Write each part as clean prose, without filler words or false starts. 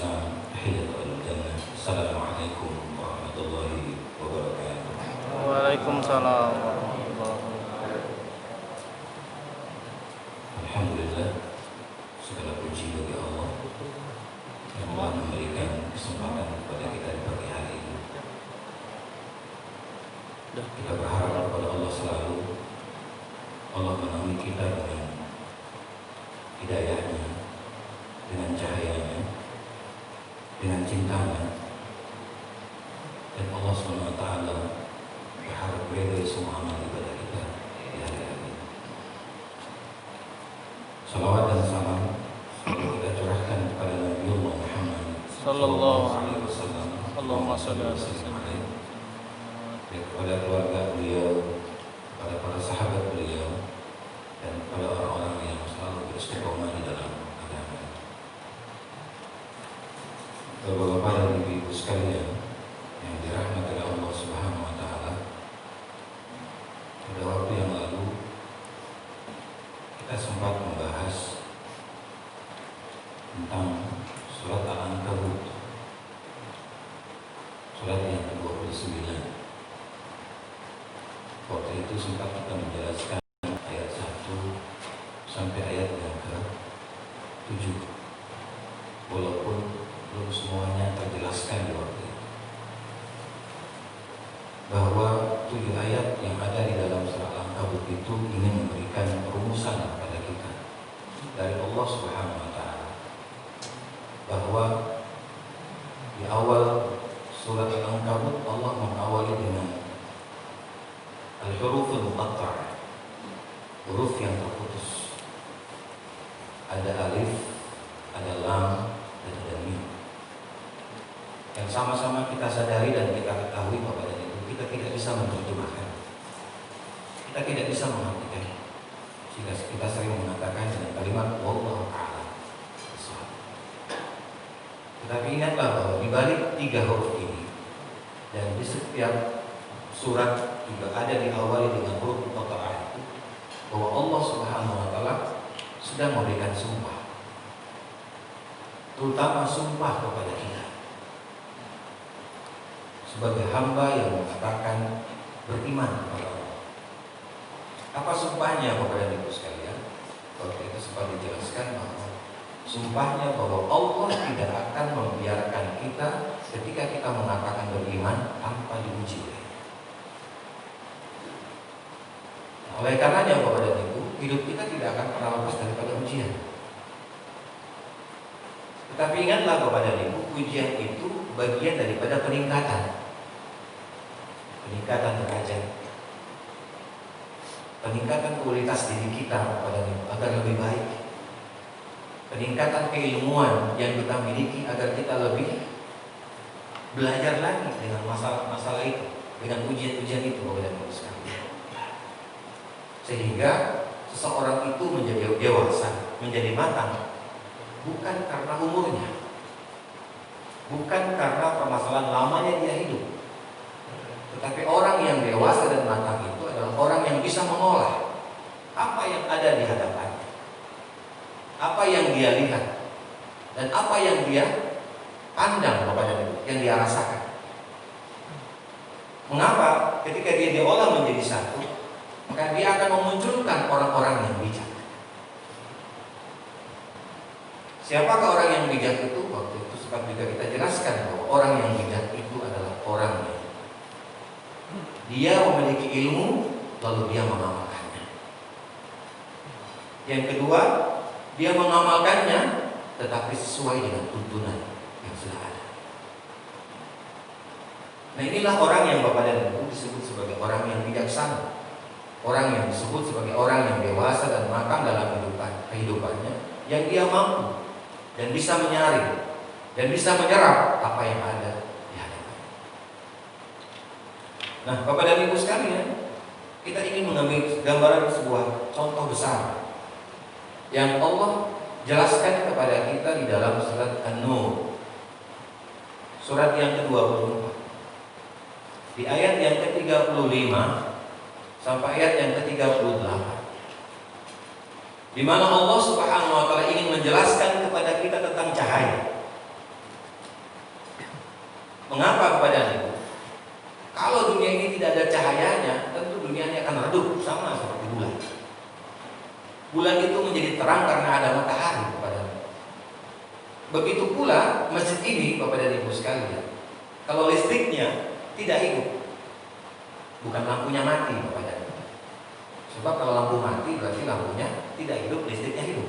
Islam tahiyatul jannah. Assalamualaikum warahmatullahi wabarakatuh. Waalaikumsalam warahmatullahi wabarakatuh. Alhamdulillah, segala puji bagi Allah yang telah memberikan kesempatan kepada kita di pagi hari ini. Kita berharap kepada Allah selalu Allah menaungi kita dengan hidayahnya, dengan cahayanya, dengan cintanya, dan Allah SWT berharap meridai semua amal ibadah kita di hari ini. Salawat dan salam selalu kita curahkan kepada Nabiullah Muhammad Sallallahu alaihi wasallam. Allahumma shalli ala kepada keluarga beliau, kepada para sahabat beliau, dan kepada orang-orang yang selalu beristiqomah di dalam agama. Bapak-bapak dan ibu-ibu sekalian yang dirahmati oleh Allah Subhanahu wa taala, pada waktu yang lalu kita sempat membahas tentang surat Al-Ankabut, surat yang ke-29. Waktu itu sempat kita menjelaskan ayat 1 sampai ayat yang ke-7, walaupun belum semuanya terjelaskan di waktu itu, bahwa 7 ayat yang ada di dalam surat Al-Ankabut itu ingin memberikan rumusan kepada kita dari Allah Subhanahu wa taala, bahwa di awal surat Al-Ankabut Allah mengawali dengan al-huruful muqatta'ah, huruf yang terputus. Ada alif, ada lam, dan ada mim, yang sama-sama kita sadari dan kita ketahui bahwa dari itu kita tidak bisa menerjemahkan, kita tidak bisa mengartikan, sehingga kita sering mengatakan dengan kalimat wallahu a'lam bishawab. Tetapi ingatlah bahwa di balik 3 huruf ini, dan di setiap surat juga ada diawali dengan huruf muqatta'ah itu, bahwa Allah Subhanahu wa taala sedang memberikan sumpah, terutama sumpah kepada kita sebagai hamba yang mengatakan beriman kepada Allah. Apa sumpahnya kepada ibu sekalian? Waktu itu sempat dijelaskan bahwa sumpahnya bahwa Allah tidak akan membiarkan kita ketika kita mengatakan beriman tanpa diuji. Oleh karenanya kepada ibu, hidup kita tidak akan pernah lepas daripada ujian. Tetapi ingatlah kepada ibu, ujian itu bagian daripada peningkatan derajat, peningkatan kualitas diri kita kepada ibu agar lebih baik, peningkatan keilmuan yang kita miliki agar kita lebih belajar lagi dengan masalah-masalah itu, dengan ujian-ujian itu kepada ibu sekalian. Sehingga seseorang itu menjadi dewasa, menjadi matang, bukan karena umurnya, bukan karena permasalahan lamanya dia hidup, tetapi orang yang dewasa dan matang itu adalah orang yang bisa mengolah apa yang ada di hadapannya, apa yang dia lihat, dan apa yang dia pandang kepada diri, yang dia rasakan. Mengapa? Ketika dia diolah menjadi satu, maka dia akan memunculkan orang-orang yang bijak. Siapakah orang yang bijak itu? Waktu itu sempat juga kita jelaskan bahwa orang yang bijak itu adalah orang yang dia memiliki ilmu lalu dia mengamalkannya. Yang kedua, dia mengamalkannya tetapi sesuai dengan tuntunan yang sudah ada. Nah, inilah orang yang Bapak dan Ibu disebut sebagai orang yang bijaksana, orang yang disebut sebagai orang yang dewasa dan matang dalam kehidupannya, yang dia mampu dan bisa menyaring dan bisa menyerap apa yang ada di hadapannya. Nah, Bapak dan Ibu sekalian, kita ingin mengambil gambaran sebuah contoh besar yang Allah jelaskan kepada kita di dalam surat An-Nur, surat yang ke-24, di ayat yang ke-35 sampai ayat yang ke-38, di mana Allah Subhanahu wa taala ingin menjelaskan kepada kita tentang cahaya. Mengapa kepada Ibu? Kalau dunia ini tidak ada cahayanya, tentu dunia ini akan redup sama seperti bulan. Bulan itu menjadi terang karena ada matahari kepada Ibu. Begitu pula masjid ini Bapak dan Ibu sekalian. Kalau listriknya tidak hidup, bukan lampunya mati Bapak dan Ibu. Sebab kalau lampu mati berarti lampunya tidak hidup, listriknya hidup.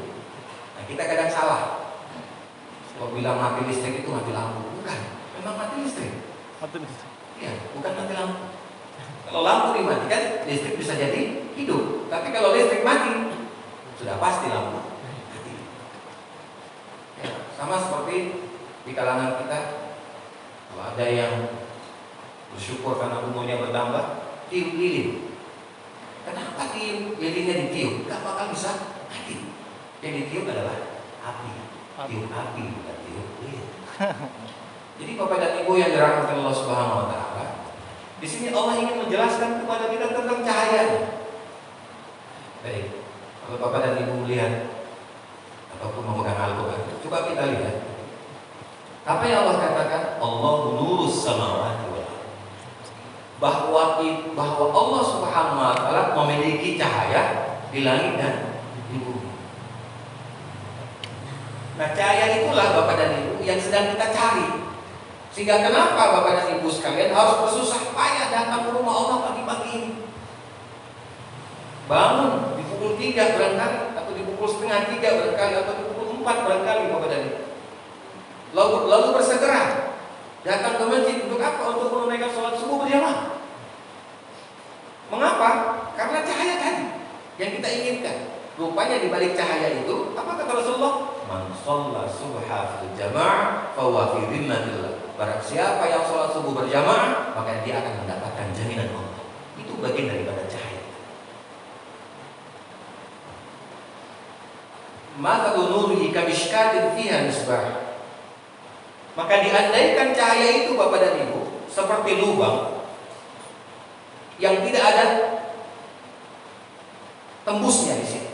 Nah, kita kadang salah. Kalau bilang mati listrik itu mati lampu, bukan. Memang mati listrik. Mati listrik. Ya, bukan mati lampu. Kalau lampu dimatikan, listrik bisa jadi hidup. Tapi kalau listrik mati, sudah pasti lampu mati. Ya, sama seperti di kalangan kita, kalau ada yang bersyukur karena umurnya bertambah, tiup lilin. Kenapa tiup lilinnya ditiup? Gak bakal bisa mati. Yang ditiup adalah api. Tiup api, bukan tiup lilin. Jadi Bapak dan Ibu yang dirahmati Allah Subhanahu wa taala, di sini Allah ingin menjelaskan kepada kita tentang cahayanya. Baik, kalau Bapak dan Ibu melihat ataupun memegang Al-Qur'an, coba kita lihat. Apa yang Allah katakan? Allahu nurus samawati wal ardh. Bahwa Allah Subhanahu wa taala memiliki cahaya di langit dan di bumi. Nah, cahaya itulah Bapak dan Ibu yang sedang kita cari. Sehingga kenapa Bapak dan Ibu sekalian harus bersusah payah datang ke rumah Allah pagi-pagi ini. Bangun di pukul 3 barangkali, atau di pukul setengah 3 barangkali, atau di pukul 4 barangkali Bapak dan Ibu. Lalu bersegera datang ke masjid untuk apa? Untuk menunaikan sholat subuh berjamaah. Mengapa? Karena cahaya tadi yang kita inginkan. Rupanya di balik cahaya itu, apa kata Rasulullah? Man shalla subha fil jamaah fa huwa fi dhimmatillah. Barang siapa yang sholat subuh berjamaah, maka dia akan mendapatkan jaminan Allah. Itu bagian daripada cahaya. Mathalu nurihi kamishkatin fiha misbah. Maka diandaikan cahaya itu Bapak dan Ibu seperti lubang yang tidak ada tembusnya di sini.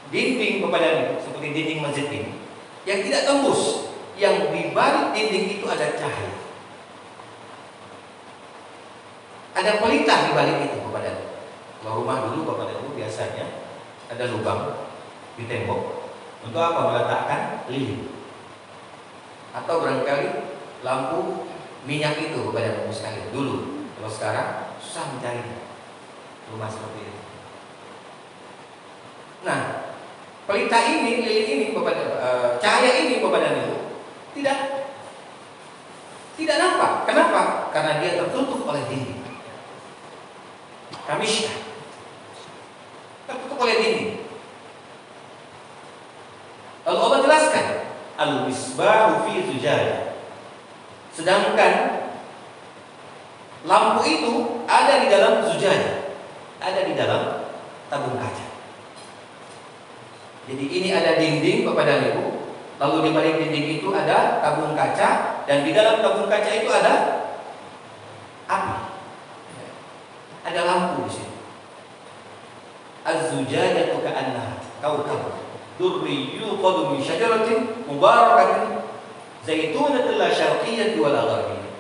Dinding Bapak dan Ibu seperti dinding masjid ini yang tidak tembus, yang di balik dinding itu ada cahaya. Ada pelita di balik itu Bapak dan Ibu. Kalau rumah dulu Bapak dan Ibu biasanya ada lubang di tembok untuk apa? Meletakkan lilin. Atau barangkali lampu minyak itu Bapak dan Ibu sekalian dulu. Kalau sekarang susah mencari rumah seperti itu. Nah, pelita ini, lilin ini, cahaya ini Bapak dan Ibu tidak nampak. Kenapa? Karena dia tertutup oleh dinding. Kamishka tertutup oleh dinding. Lalu Allah jelaskan, al-misbahu fi zujajah. Sedangkan lampu itu ada di dalam zujajah, ada di dalam tabung kaca. Jadi ini ada dinding Bapak dan Ibu, lalu di balik dinding itu ada tabung kaca, dan di dalam tabung kaca itu ada api, ada lampu di sini. Az-zujajatu ka'annaha kawkab durri yuqadu min syajaratin mubarakatin zaitunatin la syarqiyyati wa la gharbiyyah.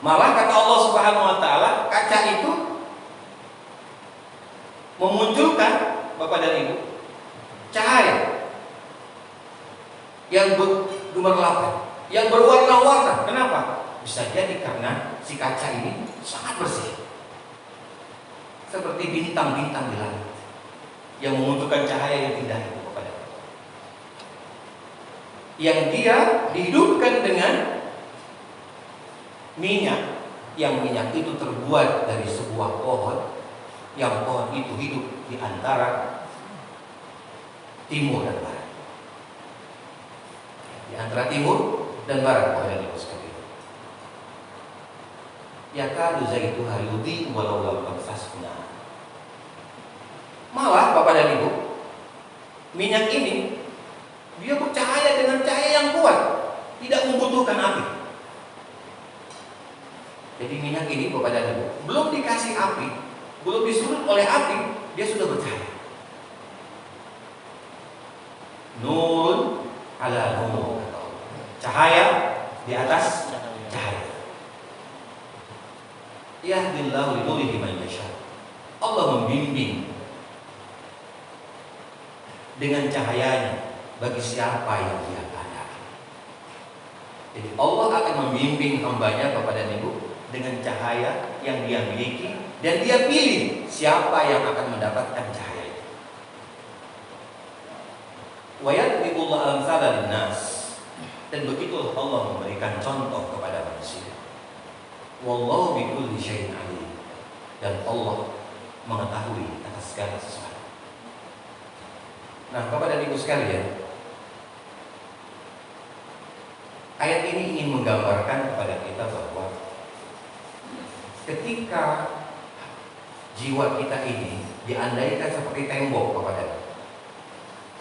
Malah kata Allah Subhanahu wa taala, kaca itu memunculkan Bapak dan Ibu cahaya yang bergemerlap, yang berwarna-warna. Kenapa? Bisa jadi karena si kaca ini sangat bersih, seperti bintang-bintang di langit yang memunculkan cahaya yang indah itu kepada kita. Yang dia dihidupkan dengan minyak, yang minyak itu terbuat dari sebuah pohon, yang pohon itu hidup di antara timur dan barat. Di antara timur dan barat pohon yang seperti itu. Yakadu zaituha yudhi walau lam tamsasna. Malah Bapak dan Ibu, minyak ini dia bercahaya dengan cahaya yang kuat, tidak membutuhkan api. Jadi minyak ini Bapak dan Ibu belum dikasih api, belum disulut oleh api, dia sudah bercahaya. Nurun ala nur, cahaya di atas cahaya. Yahdillahu linurihi man yasha. Allah membimbing dengan cahayanya bagi siapa yang Dia kehendaki. Jadi Allah akan membimbing hambanya kepada Ibu dengan cahaya yang Dia miliki, dan Dia pilih siapa yang akan mendapatkan cahaya itu. Wa yadribullahu al-amsala linnas, dan begitulah Allah memberikan contoh kepada manusia. Wallahu bikulli syai'in alim, dan Allah mengetahui atas segala sesuatu. Nah, kepada ibu sekalian, ayat ini ingin menggambarkan kepada kita bahwa ketika jiwa kita ini diandaikan seperti tembok kepada,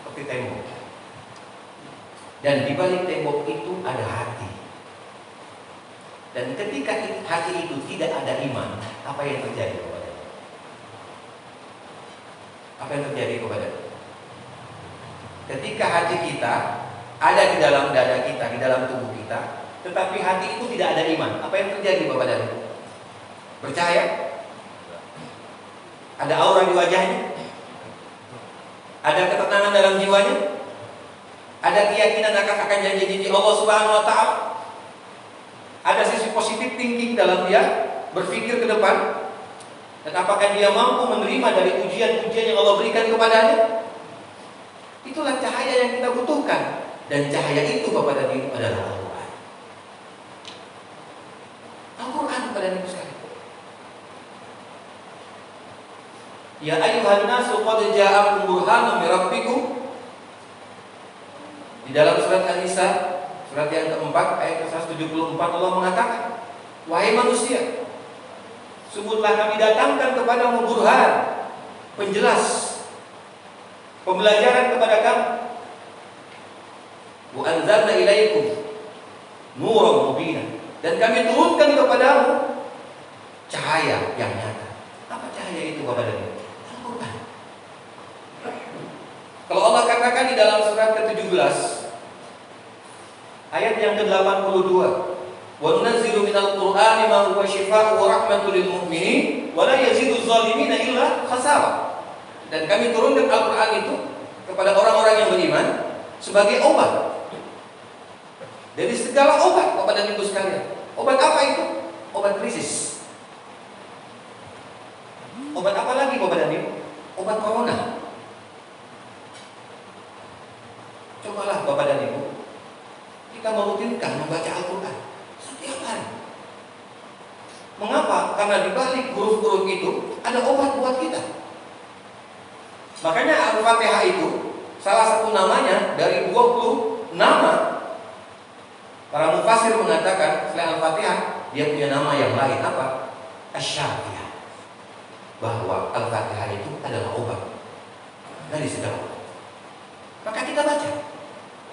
seperti tembok, dan di balik tembok itu ada hati. Dan ketika hati itu tidak ada iman, apa yang terjadi kepada? Apa yang terjadi kepada? Ketika hati kita ada di dalam dada kita, di dalam tubuh kita, tetapi hati itu tidak ada iman, apa yang terjadi kepada? Percaya? Ada aura di wajahnya? Ada ketenangan dalam jiwanya? Ada keyakinan akan janji-janji Allah Subhanahu wa Ta'ala? Ada sisi positif thinking dalam dia berpikir ke depan? Dan apakah dia mampu menerima dari ujian-ujian yang Allah berikan kepadanya? Itulah cahaya yang kita butuhkan. Dan cahaya itu kepada diri adalah Al-Quran. Al-Quran kepada diri sekalian. Ya ayyuhan nasu qad ja'akum burhanun min rabbikum. Di dalam surat An-Nisa, surat yang keempat ayat 174, Allah mengatakan, wahai manusia, sungguh telah kami datangkan kepadamu burhan, penjelas, pembelajaran kepada kamu. Wa anzalna ilaikum nuran mubina, dan kami turunkan kepadamu cahaya yang nyata. Apa cahaya itu kepadamu? Al-Quran. Kalau Allah katakan di dalam surat ke-17 ayat yang ke-82, wa nunazzilu minal qur'ani ma huwa syifaa'un wa rahmatun lil mu'minin wa la yazidu adh-dhalimina illa khasara. Dan kami turunkan Al-Quran itu kepada orang-orang yang beriman sebagai obat dari segala obat kepada ibu sekalian. Obat apa itu? Obat krisis. Obat apa lagi kepada ibu? Obat corona. Cobalah Bapak dan Ibu, kita merutinkan membaca Al-Quran setiap hari. Mengapa? Karena di balik huruf-huruf itu ada obat buat kita. Makanya Al-Fatihah itu salah satu namanya dari 20 nama. Para mufasir mengatakan selain Al-Fatihah dia punya nama yang lain, apa? Asy-Syafiyah. Bahwa Al-Fatihah itu adalah obat dari segala obat. Maka kita baca.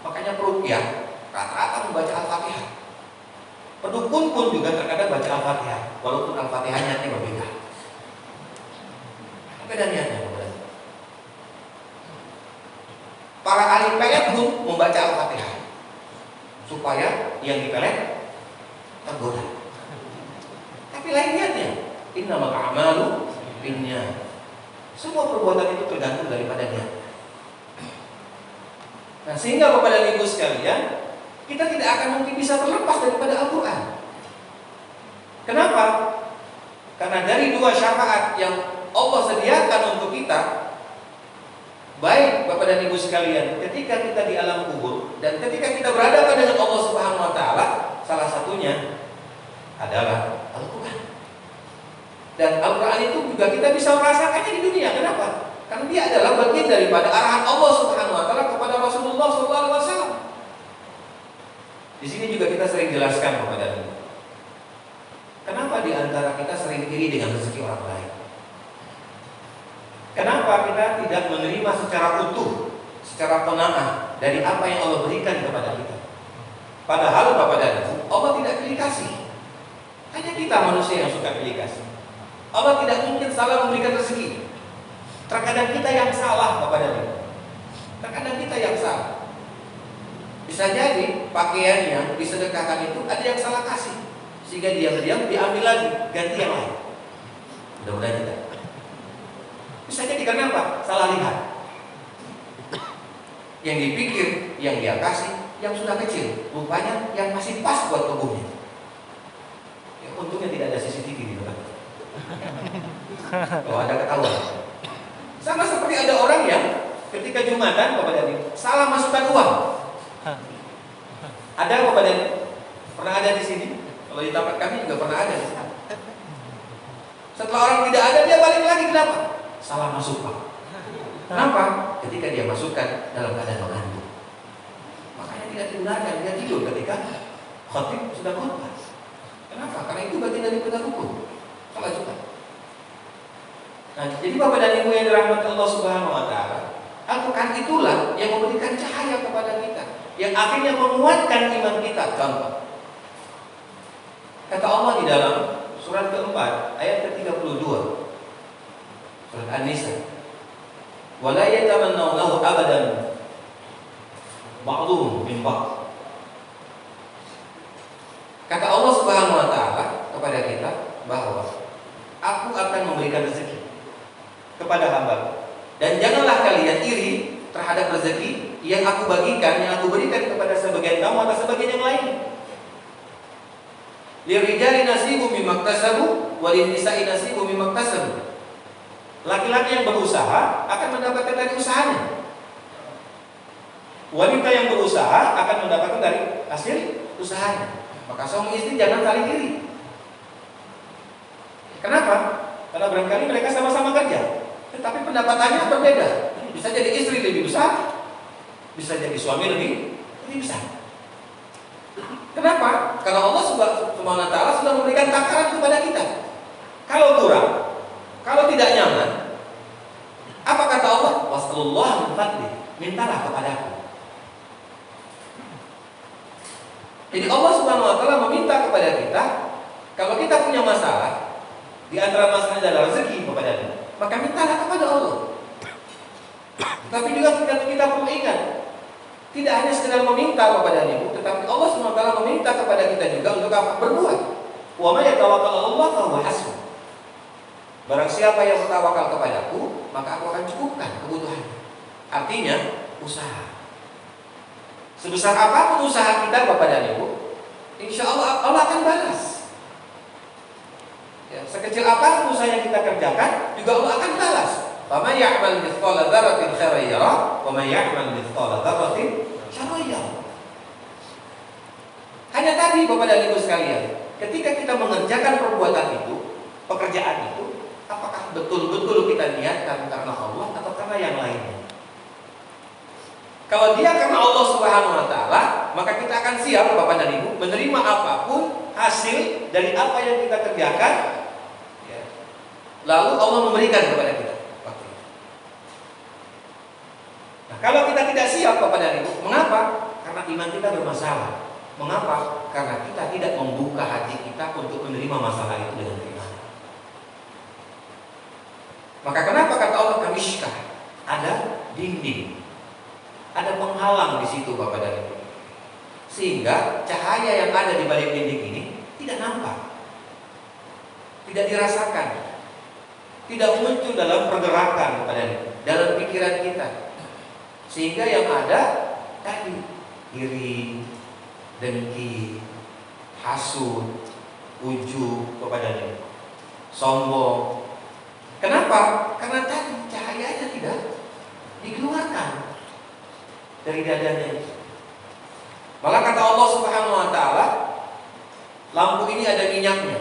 Makanya peruqyah rata-rata membaca Al-Fatihah. Pendukun pun juga terkadang baca Al-Fatihah, walaupun Al-Fatihahnya berbeda. Beda niatnya. Para ahli pelet pun membaca Al-Fatihah supaya yang dipelet tergoda. Tapi lain niatnya. Innamal a'malu binniyat. Semua perbuatan itu tergantung daripada niat. Nah, sehingga kepada ibu sekalian, kita tidak akan mungkin bisa terlepas daripada Al-Quran. Kenapa? Karena dari dua syafaat yang Allah sediakan untuk kita, baik Bapak dan Ibu sekalian, ketika kita di alam kubur dan ketika kita berhadapan dengan Allah Subhanahu wa Ta'ala, salah satunya adalah Al-Quran. Dan Al-Quran itu juga kita bisa merasakannya di dunia. Kenapa? Karena dia adalah bagian daripada arahan Allah Subhanahu wa Ta'ala kepada Rasulullah SAW. Di sini juga kita sering jelaskan kepada kita, kenapa di antara kita sering iri dengan rezeki orang lain? Kenapa kita tidak menerima secara utuh, secara qanaah dari apa yang Allah berikan kepada kita? Padahal Bapak dan Ibu, Allah tidak pilih kasih. Hanya kita manusia yang suka pilih kasih. Allah tidak mungkin salah memberikan rezeki. Terkadang kita yang salah Bapak dan Ibu. Terkadang kita yang salah. Bisa jadi pakaian yang disedekahkan itu ada yang salah kasih. sehingga diam-diam diambil lagi, ganti yang lain. Mudah-mudahan tidak. Bisa jadi karena apa? Salah lihat. Yang dipikir, yang dia kasih, yang sudah kecil, rupanya yang masih pas buat tubuhnya. Ya, untungnya tidak ada CCTV di depan. Kalau ada ketahuan. Sama seperti ada orang yang ketika Jumatan, Bapak Dhani, salah masukkan uang. Ada Bapak Dhani? Pernah ada di sini? Kalau di tempat kami juga pernah ada. Setelah orang tidak ada, dia balik lagi. Kenapa? Salah masuk, Pak. Kenapa? Ketika dia masukkan dalam keadaan mengantuk. Makanya tidak dibenarkan dia tidur ketika khotib sudah khotbah. Kenapa? Karena itu bagian dari penegak hukum. Salah juga. Nah, jadi Bapak dan Ibu yang dirahmati Allah Subhanahu wa taala, Al-Qur'an itulah yang memberikan cahaya kepada kita, yang akhirnya menguatkan iman kita. Contoh. Kata Allah di dalam surat keempat ayat ke-32. Surat An-Nisa. Wala yatamannawnahu abadan ba'dhum min ba'd. Kata Allah Subhanahu wa taala kepada kita bahwa aku akan memberikan rezeki kepada hamba, dan janganlah kalian iri terhadap rezeki yang aku bagikan, yang aku berikan kepada sebagian kamu atau sebagian yang lain. Lirijali nasibu mimma iktasabu wa lin-nisa'i nasibu mimma iktasabu. Laki-laki yang berusaha akan mendapatkan dari usahanya. Wanita yang berusaha akan mendapatkan dari hasil usahanya. Maka suami istri jangan saling iri. Kenapa? Karena barangkali mereka sama-sama kerja, tetapi pendapatannya berbeda. Bisa jadi istri lebih besar, bisa jadi suami lebih besar. Kenapa? Karena Allah Subhanahu wa taala sudah memberikan takaran kepada kita. Kalau kurang, kalau tidak nyaman, apa kata Allah? Was'alullah min fadli, mintalah kepadaku. Jadi Allah Subhanahu wa taala meminta kepada kita, kalau kita punya masalah, di antara masalahnya adalah rezeki kepada Dia, maka mintalah kepada Allah. Tapi juga kita perlu ingat, tidak hanya sekedar meminta kepada Dia, tetapi Allah Subhanahu wa taala meminta kepada kita juga untuk apa? Berbuat. Wa may yatawakkal 'ala Allah fa huwa hasbuh. Barang siapa yang bertawakal kepadaku, maka aku akan cukupkan kebutuhannya. Artinya, usaha. Sebesar apapun usaha kita, Bapak dan Ibu, insya Allah Allah akan balas. Ya, sekecil apapun usaha yang kita kerjakan, juga Allah akan balas. Wa may ya'mal mithqala dzarratin khairan yarah, wa may ya'mal mithqala dzarratin syarran yarah. Hanya tadi, Bapak dan Ibu sekalian, ketika kita mengerjakan perbuatan itu, pekerjaan itu, apakah betul-betul kita niatkan karena Allah atau karena yang lainnya? Kalau dia karena Allah Subhanahu wa taala, maka kita akan siap, Bapak dan Ibu, menerima apapun hasil dari apa yang kita kerjakan. Ya. Lalu Allah memberikan kepada kita. Nah, kalau kita tidak siap, Bapak dan Ibu, mengapa? Karena iman kita bermasalah. Mengapa? Karena kita tidak membuka hati kita untuk menerima masalah itu dengan iman. Maka kenapa kata Allah kamishkah? Ada dinding, ada penghalang di situ, Bapak dan Ibu, sehingga cahaya yang ada di balik dinding ini tidak nampak, tidak dirasakan, tidak muncul dalam pergerakan, Bapak dan Ibu, dalam pikiran kita, sehingga yang ada tadi iri, dengki, hasud, ujub, Bapak dan Ibu, sombong. Kenapa? Karena tadi cahayanya tidak dikeluarkan dari dadanya. Malah kata Allah Subhanahu wa taala, lampu ini ada minyaknya.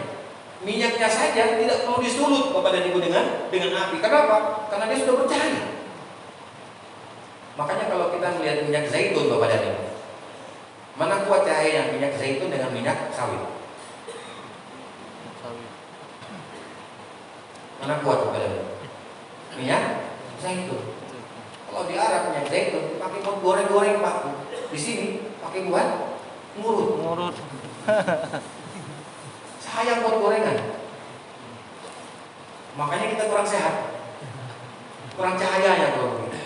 Minyaknya saja tidak perlu disulut, Bapak dan Ibu, dengan api. Kenapa? Karena dia sudah bercahaya. Makanya kalau kita melihat minyak zaitun, Bapak dan Ibu, mana kuat cahayanya minyak zaitun dengan minyak sawit? Mana kuat, Bapak dan Ibu? Minyak zaitun. Kalau di Arab minyak zaitun pakai buat goreng-goreng, Pak. Di sini pakai buat ngurut. Sayang buat gorengan. Makanya kita kurang sehat, kurang cahayanya kalau begitu.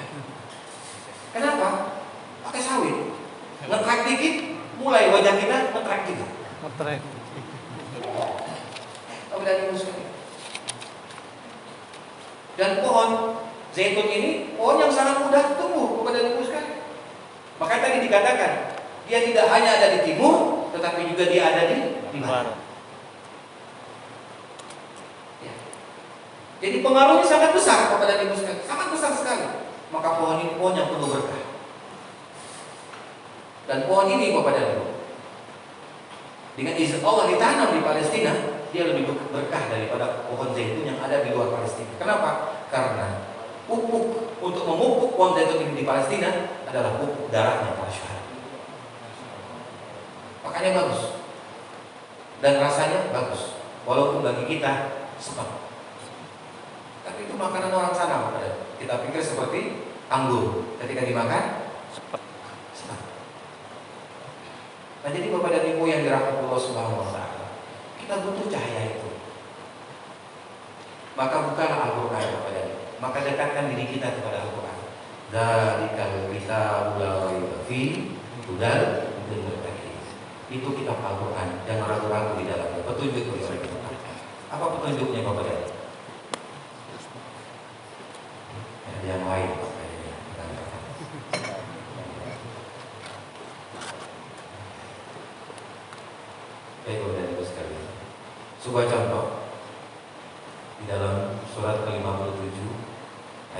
Kenapa? Pakai sawit. Ngetrek dikit, mulai wajah kita ngetrek juga. Bapak dan Ibu sekalian. Dan pohon zaitun ini pohon yang sangat mudah tumbuh, Bapak dan Ibu sekalian. Makanya tadi dikatakan dia tidak hanya ada di timur, tetapi juga dia ada di barat. Ya. Jadi pengaruhnya sangat besar, Bapak dan Ibu sekalian, sangat besar sekali. Maka pohon ini pohon yang penuh berkah. Dan pohon ini, Bapak dan Ibu, dengan izin Allah ditanam di Palestina, dia lebih berkah daripada pohon zaitun yang ada di luar Palestina. Kenapa? Karena pupuk untuk memupuk pohon zaitun ini di Palestina adalah pupuk darahnya para syuhada. Makanya bagus dan rasanya bagus, walaupun bagi kita sepet. Tapi itu makanan orang sana, Bapak. Kita pikir seperti anggur, ketika dimakan sepet. Nah, jadi Bapak dan Ibu yang dirahmati Allah Subhanahu wa taala, kita butuh cahaya itu. Maka bukalah Al-Qur'an, Bapak dan Ibu. Maka dekatkan diri kita kepada Al-Qur'an. Dzalikal kitabul la raiba fihi hudal lil muttaqin. Itu kitab Al-Qur'an, jangan ragu-ragu di dalamnya. Petunjuk bagi orang kita. Apa petunjuknya, Bapak dan Ibu? Yang lain, Bapak. Baik, Bapak dan Ibu sekalian. Sebuah contoh di dalam surat ke-57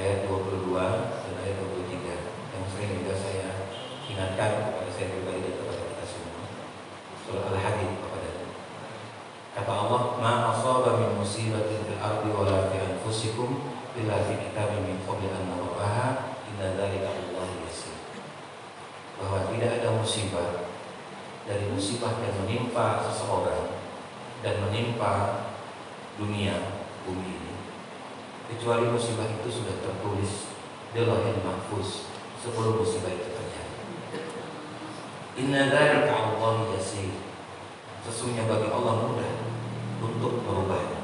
ayat 22 dan ayat 23 yang sering juga saya ingatkan kepada saya pribadi dan kepada kita semua. Surah Al-Hadid, Bapak dan Ibu. Kata Allah, "Ma asaba min musibatin fil ardi wala fi anfusikum illa fi kitabim min qabli an nabraha inna dzalika 'alallahi yasir." Bahwa tidak ada musibah dari musibah yang menimpa seseorang dan menimpa dunia bumi ini, kecuali musibah itu sudah tertulis di Lauhul Mahfuz sebelum musibah itu terjadi. Inna dzalika 'alallahi yasir. Sesungguhnya bagi Allah mudah untuk merubahnya.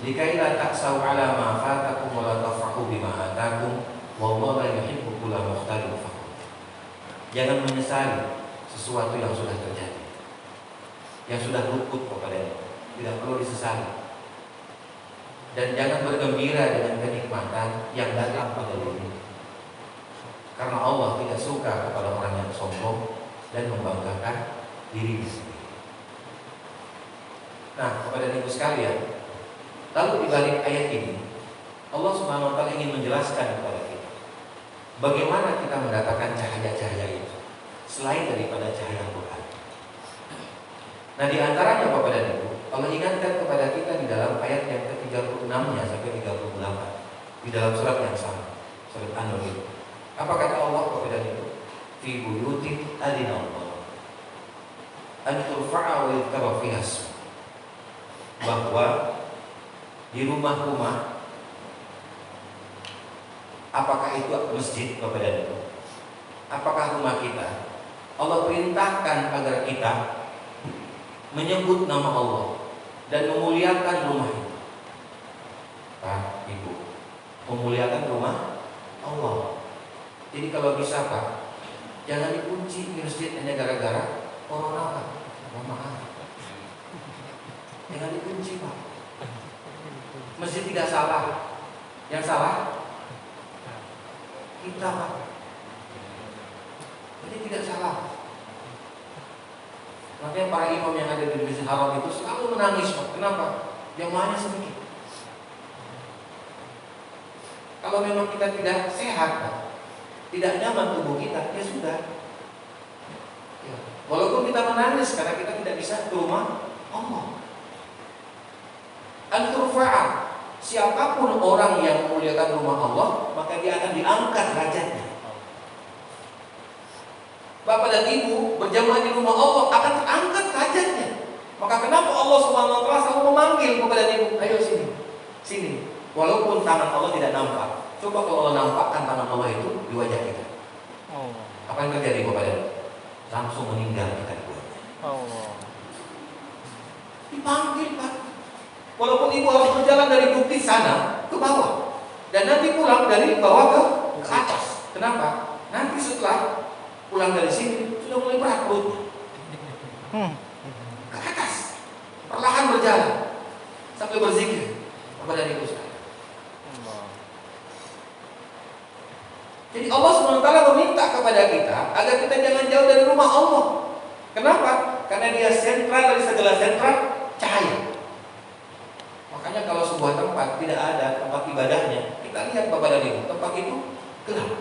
Likai la ta'sau 'ala ma fatakum wa la tafrahu bima atakum wallahu la yuhibbu kulla mukhtalin fakhur. Jangan menyesali sesuatu yang sudah terjadi, yang sudah luput kepadanya, tidak perlu disesali. Dan jangan bergembira dengan kenikmatan yang datang pada diri, karena Allah tidak suka kepada orang yang sombong dan membanggakan dirinya sendiri. Nah, kepada ibu sekalian, lalu di balik ayat ini Allah Subhanahu wa taala ingin menjelaskan kepada kita bagaimana kita mendatangkan cahaya-cahaya itu selain daripada cahaya Al-Quran. Nah, di antaranya Bapak dan Ibu, Allah ingatkan kepada kita di dalam ayat yang ke-36-nya sampai 38 di dalam surat yang sama, surat An-Nur itu. Apa kata Allah kepada Ibu? Fi buyutin adinallah an turfa'a wa yudhkara fiha ismuh. Bahwa di rumah-rumah, apakah itu masjid, Bapak dan Ibu? Apakah rumah kita? Allah perintahkan agar kita menyebut nama Allah dan memuliakan rumah itu. Pak, Ibu, memuliakan rumah Allah. Jadi kalau bisa, Pak, jangan dikunci di masjid hanya gara-gara corona, Pak. Mohon maaf. Jangan dikunci, Pak. Masjid tidak salah. Yang salah kita, Pak. Jadi tidak salah. Makanya para imam yang ada di Masjidil Haram itu selalu menangis, Pak. Kenapa? Jamaahnya sedikit. Kalau memang kita tidak sehat, Pak, tidak nyaman tubuh kita, ya sudah. Ya. Walaupun kita menangis karena kita tidak bisa ke rumah Allah. Al-Turfa'a, siapapun orang yang memuliakan rumah Allah, maka dia akan diangkat derajatnya. Bapak dan Ibu berjamaah di rumah Allah akan terangkat derajatnya. Maka kenapa Allah Subhanahu wa taala selalu memanggil Bapak dan Ibu, ayo sini, sini. Walaupun tangan Allah tidak nampak. Coba kalau Allah nampakkan tangan Allah itu di wajah kita. Apa yang terjadi, Bapak dan Ibu? Langsung meninggal kita di buatnya. Dipanggil, Pak. Walaupun Ibu harus berjalan dari bukti sana ke bawah, dan nanti pulang dari bawah ke atas. Kenapa? Nanti setelah pulang dari sini sudah mulai berat perut ke atas. perlahan berjalan sampai berzikir kepada diri sekalian. Jadi Allah SWT meminta kepada kita agar kita jangan jauh dari rumah Allah. Kenapa? Karena dia sentral dari segala sentral cahaya. Makanya kalau sebuah tempat tidak ada tempat ibadahnya, kita lihat Bapak dan Ibu, tempat itu gelap.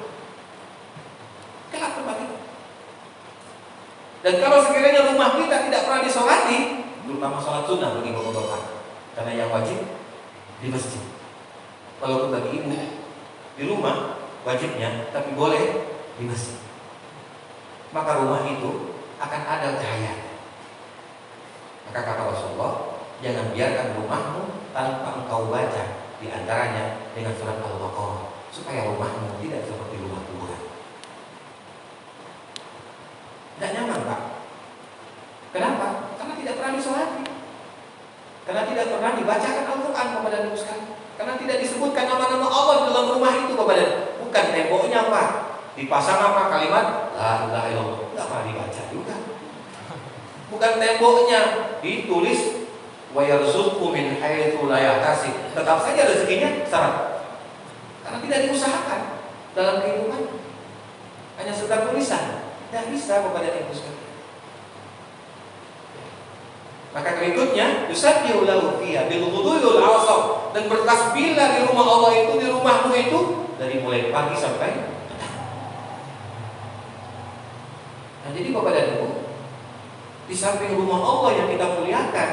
Gelap tempat itu. Dan kalau sekiranya rumah kita tidak pernah disolati, terutama sholat sunnah bagi bapak-bapak, karena yang wajib di masjid. Walaupun bagi ibu di rumah wajibnya, tapi boleh di masjid. Maka rumah itu akan ada cahaya. Maka kata Rasulullah, jangan biarkan rumahmu tanpa engkau baca di antaranya dengan surat Al-Baqarah, supaya rumahmu tidak seperti rumah kuburan. Tidak nyaman, Pak. Kenapa? Karena tidak pernah disolati, karena tidak pernah dibacakan Al-Quran kepada Nabi sekalian, karena tidak disebutkan nama-nama Allah di dalam rumah itu kepada. Bukan temboknya, Pak, dipasang apa kalimat La ilaha illallah, tidak pernah dibaca juga. Bukan temboknya ditulis wa yarzuqhu min haitsu la yahtasib, tetap saja rezekinya syarat, karena tidak diusahakan dalam kehidupan, hanya sekedar tulisan, tidak bisa kepada ibu sekalian. Maka berikutnya yusabbihu lahu fiha bil ghudwi wal asar, dan bertasbihlah di rumah Allah itu, di rumahmu itu, dari mulai pagi sampai petang. Nah, jadi Bapak dan Ibu, di samping rumah Allah yang kita muliakan,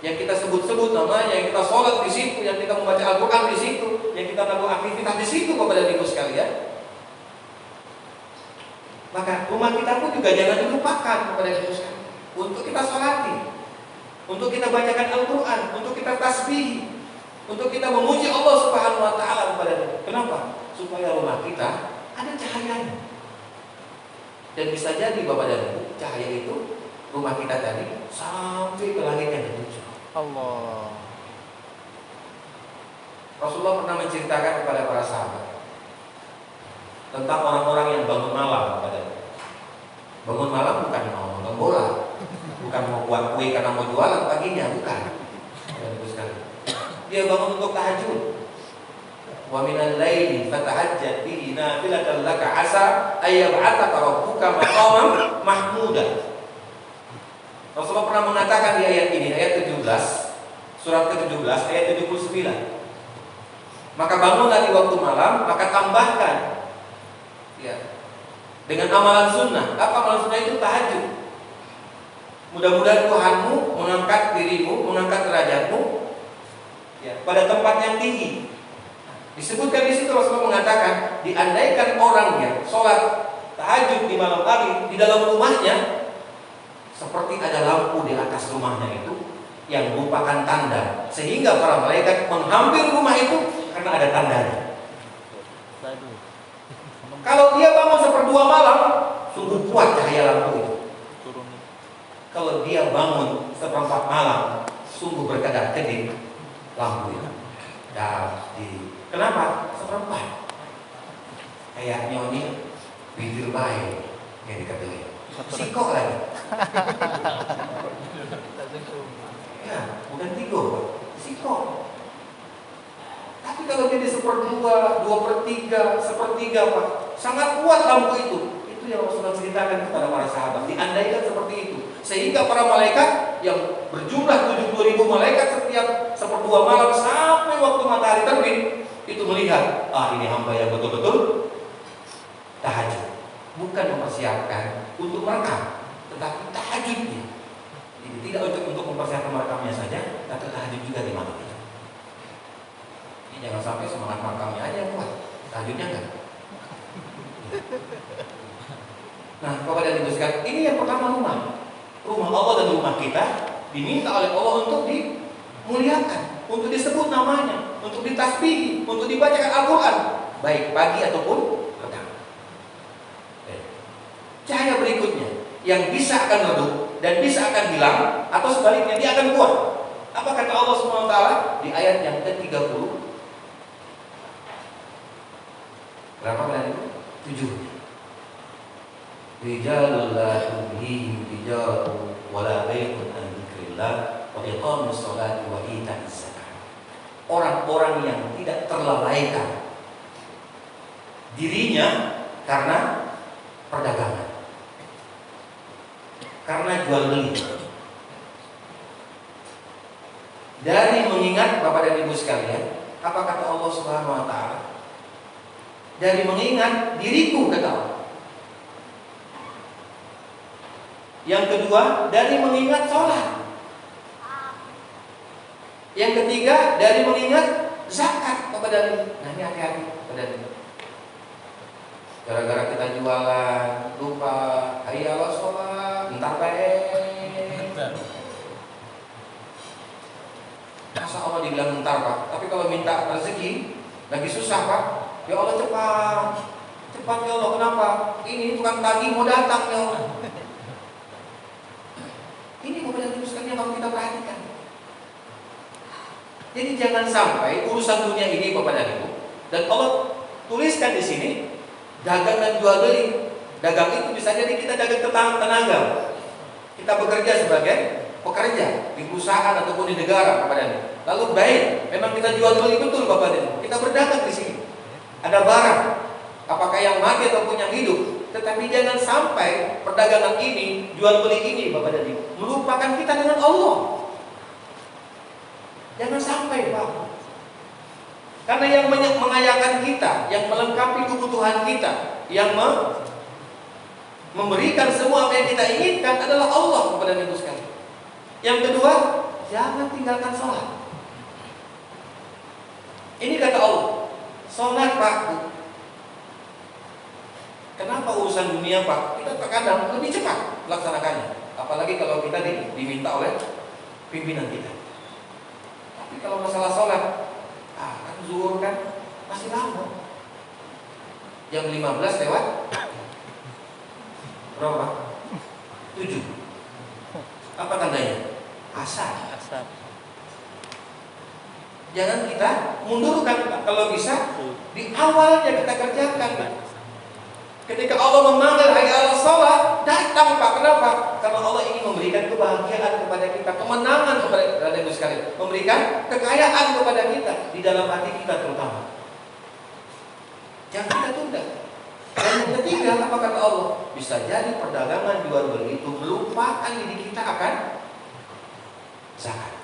yang kita sebut-sebut namanya, yang kita sholat di situ, yang kita membaca Al-Quran di situ, yang kita melakukan aktivitas di situ Bapak dan Ibu sekalian, maka rumah kita pun juga jangan dilupakan kepada Ibu sekalian, untuk kita sholati, untuk kita bacakan Al-Quran, untuk kita tasbih, untuk kita memuji Allah Subhanahu wa Ta'ala kepada Dia. Kenapa? Supaya rumah kita ada cahayanya. Dan bisa jadi Bapak dan Ibu, cahaya itu rumah kita tadi sampai ke langit yang ketujuh. Allah. Rasulullah pernah menceritakan kepada para sahabat tentang orang-orang yang bangun malam kepada Dia. Bangun malam bukan mau nonton bola, bukan mau buat kue karena mau jualan paginya, bukan. Dia bangun untuk tahajud. Wa minal laili fatahajjat bihi nafilatan laka asa ay yab'atsaka rabbuka maqaman mahmuda. Rasulullah pernah mengatakan di ayat ini, ayat 17, surat ke-17 ayat 79. Maka bangunlah di waktu malam, maka tambahkan ya, dengan amalan sunnah. Apa amalan sunnah itu? Tahajud. Mudah-mudahan Tuhanmu mengangkat dirimu, mengangkat derajatmu ya, pada tempat yang tinggi. Disebutkan di situ Rasulullah mengatakan, diandaikan orangnya sholat tahajud di malam hari di dalam rumahnya, seperti ada lampu di atas rumahnya itu yang merupakan tanda, sehingga para malaikat menghampiri rumah itu karena ada tandanya. Kalau dia bangun seperdua malam, sungguh kuat cahaya lampu itu. Kalau dia bangun seperempat malam, sungguh berkedap-kedip lampu itu. Kenapa? Seperempat. Kayak nyoni bibir baik yang dikatakan. Sikok lagi. Ya, bukan tigo, sikok. Tapi kalau jadi seperdua, 2/3, sepertiga, Pak, sangat kuat lampu itu. Itu yang Rasulullah ceritakan kepada para sahabat. Diandaikan seperti itu, sehingga para malaikat yang berjumlah 70.000 malaikat setiap seperdua malam sampai waktu matahari terbit itu melihat, ini hamba yang betul-betul tahajud. Bukan mempersiapkan untuk merekam, tetapi tahajudnya. Jadi tidak untuk mempersiapkan merekamnya saja, tapi tahajud juga di malam itu. Ini jangan sampai semangat merekamnya aja yang kuat, tahajudnya enggak. Nah, kepada Ibu sekalian, ini yang pertama rumah. Rumah Allah dan rumah kita diminta oleh Allah untuk dimuliakan, untuk disebut namanya, untuk ditasbihi, untuk dibacakan Al-Quran, baik pagi ataupun petang. Cahaya berikutnya yang bisa akan redup dan bisa akan hilang, atau sebaliknya dia akan kuat. Apa kata Allah SWT di ayat yang ke-30? Berapa kali itu? 7. Rijalul la tulhihim tijaratu wala bai'un an dzikrillah wa iqamus sholati wa ita'is zakat. Orang-orang yang tidak terlalaikan dirinya karena perdagangan, karena jual beli. Dari mengingat Bapak dan Ibu sekalian, apa kata Allah Subhanahu wa taala? Dari mengingat diriku, kata Allah. Yang kedua, dari mengingat sholat. Yang ketiga, dari mengingat zakat kepada diri. Nah, ini hati-hati kepada diri. Gara-gara kita jualan, lupa, hayya 'alas sholat, entar baik. Masa Allah dibilang entar, Pak? Tapi kalau minta rezeki, lagi susah, Pak. Ya Allah, cepat. Cepat ya Allah, kenapa? Ini tukang tagih mau datang ya Allah. Ini kepada Ibu sekalian yang harus kita perhatikan. Jadi jangan sampai urusan dunia ini Bapak dan Ibu, dan Allah tuliskan di sini dagang dan jual beli. Dagang itu bisa jadi kita dagang tenaga. Kita bekerja sebagai pekerja di perusahaan ataupun di negara Bapak dan Ibu. Lalu baik, memang kita jual beli betul Bapak dan Ibu. Kita berdagang di sini. Ada barang, apakah yang mati ataupun yang hidup. Tetapi jangan sampai perdagangan ini, jual beli ini Bapak dan Ibu, melupakan kita dengan Allah. Jangan sampai, Pak. Karena yang mengayakan kita, yang melengkapi kebutuhan kita, yang memberikan semua apa yang kita inginkan adalah Allah kepada Ibu sekalian. Yang kedua, jangan tinggalkan sholat. Ini kata Allah, sholat Pak. Kenapa urusan dunia Pak? Kita terkadang lebih cepat melaksanakannya. Apalagi kalau kita diminta oleh pimpinan kita. Tapi kalau masalah sholat, kan zuhur kan masih lama. Jam 15 lewat berapa? 7. Apa tandanya? Asar. Jangan kita mundurkan, kalau bisa di awalnya kita kerjakan. Ketika Allah memanggil hayya 'alas shalah, datang Pak. Kenapa? Karena Allah ingin memberikan kebahagiaan kepada kita, kemenangan kepada Ibu sekalian, memberikan kekayaan kepada kita di dalam hati kita terutama. Jangan kita tunda. Dan yang ketiga, apa kata Allah? Bisa jadi perdagangan jual beli itu melupakan diri kita akan zakat.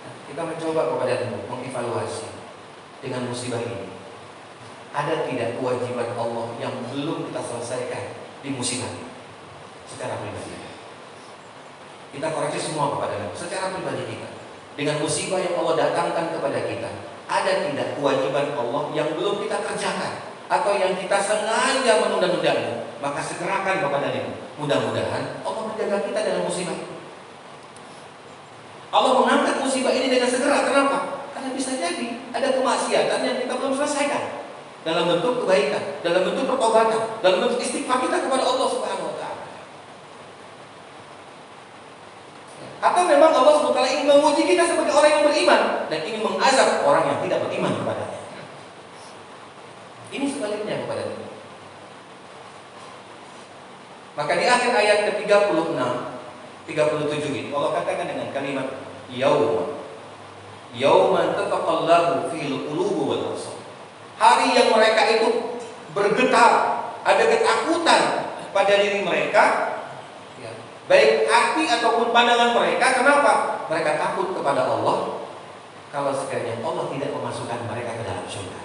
Nah, kita mencoba kepada Ibu mengevaluasi dengan musibah ini. Ada tidak kewajiban Allah yang belum kita selesaikan di musibah ini secara pribadi? Kita koreksi semua kepada Allah secara pribadi kita. Dengan musibah yang Allah datangkan kepada kita, ada tidak kewajiban Allah yang belum kita kerjakan atau yang kita sengaja menunda-nundanya? Maka segerakan kepada Dia. Mudah-mudahan Allah menjaga kita dalam musibah. Allah mengangkat musibah ini dengan segera. Kenapa? Karena bisa jadi ada kemaksiatan yang kita belum selesaikan. Dalam bentuk kebaikan, dalam bentuk pertobatan, dalam bentuk istighfar kita kepada Allah Subhanahu wa taala. Atau memang Allah SWT ingin menguji kita sebagai orang yang beriman dan ingin mengazab orang yang tidak beriman kepadanya. Ini sebaliknya kepada Dia. Maka di akhir ayat ke-36, 37 ini Allah katakan dengan kalimat Yauman tataqallabu fil qulubi wal absar. Hari yang mereka itu bergetar, ada ketakutan pada diri mereka, ya, baik hati ataupun pandangan mereka. Kenapa? Mereka takut kepada Allah kalau sekiranya Allah tidak memasukkan mereka ke dalam surga.